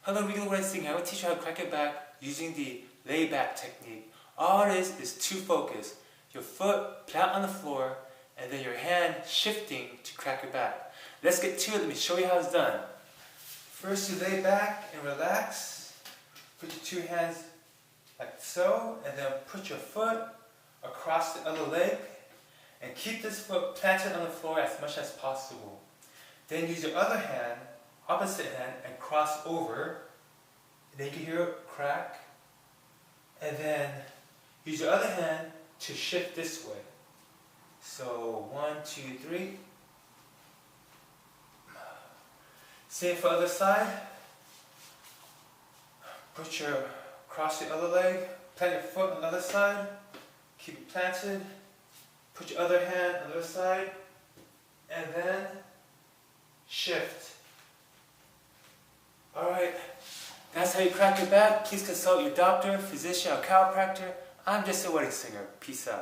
Hello, Regal Wedding Singer. I will teach you how to crack your back using the lay back technique. All it is to focus. Your foot plant on the floor and then your hand shifting to crack your back. Let's get to it. Let me show you how it's done. First, you lay back and relax. Put your two hands like so, and then put your foot across the other leg and keep this foot planted on the floor as much as possible. Then use your other hand, opposite hand, and cross over. And then you can hear it crack. And then use your other hand to shift this way. So 1, 2, 3. Same for other side. Cross the other leg, plant your foot on the other side, keep it planted, put your other hand on the other side, and then shift. Alright, that's how you crack your back. Please consult your doctor, physician, or chiropractor. I'm just a wedding singer. Peace out.